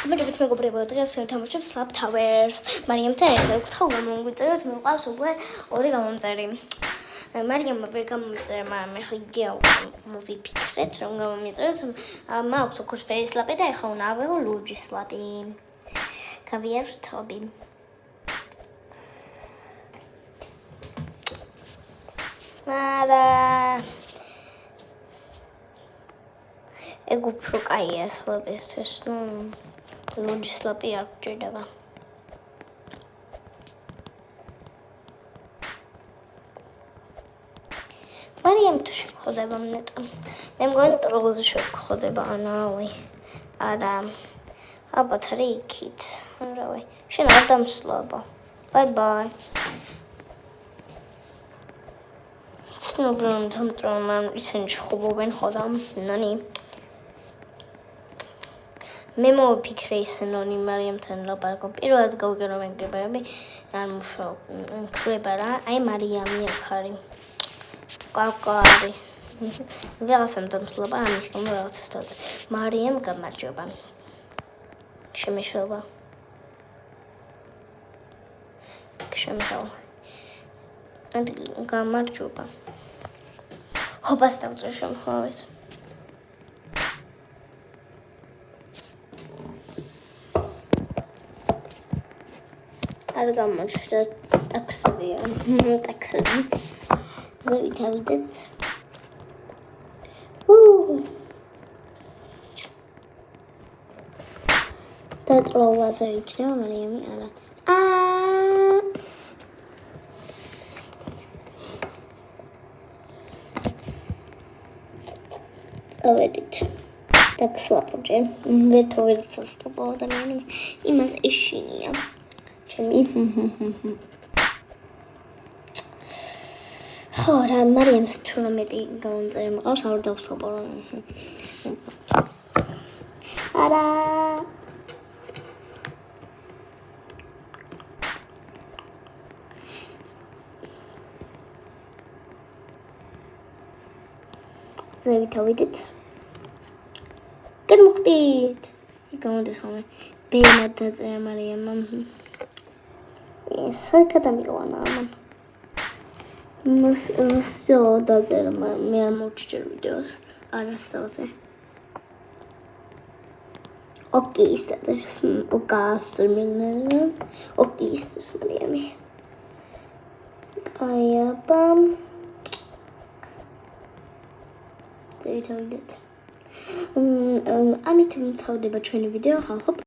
ხმებებით მეგობრებო, დღეს ვთამაშობ Slap Towers. მარიამთან ერთად გთხოვ გამომგვიწეროთ, მე ვყავს უკვე 2 გამომწერი. მარიამმა ვერ გამომწერა, მაგრამ მე ხიდია მოვიფიქრეთ, რომ გამომიწეროს. მაქვს ოქროსფერი სლაპი და ეხლა უნდა ავიღო ლურჯი სლაპი. გავიერთობი. ეგ უფრო კაია სლაპისთვის, ლურჯი სლაპი არ გჭირდება. მარიამ თუ შეგხვდება ნეტა. მე მგონი ტროლზე შეგხვდება, ანავი. არა. ალბათ რიქით. არავე. შენ არ დამსლობა. Bye. ცნობრივ თამტრომ ისინი შეხობობენ ხოდამ, ნანი. მე მოვიფიქრე ისენონი მარიამთან ლაპარაკობ. პირველად გავიგე მეგობრები, არ მუშაობ. ქრება რა, აი მარიამი აქ არის. კაკარი. ვიღაცამ დამსლობა, ამის გამო რაღაცას დავწერე. მარიამ გამარჯობა. შემეშობა. შემეშობა. გამარჯობა. ხობას დავწერე შემთხვევით. არ გამოჩნდა ტაქსებია. ტაქსები. ზევით ავიდეთ. და ტროლაზე იქნება მარიამი არა. წავედით. დაქსლაპოჯე. მე თორეც ვსლაპო ადამიანებს. იმას ეშინია. ჩემი. ხო, რა მარიამს თურმეტი გამომწერე მყავს, არ დავსლაპო. არა. ზევით ავიდეთ. გადმოხდით. გამომდეს ხოლმე. ბენა დაწერა მარიამმა. საკადამიყვანა ამან. მსო დაწერა მე არ მოვჭერ ვიდეოს. არასოზე. ოკეი, სტატს ოკასმენე. ოკეი, სტატს მარიამი. კაიაბამ. ამით მთავრდება ჩვენი ვიდეო ხალხო.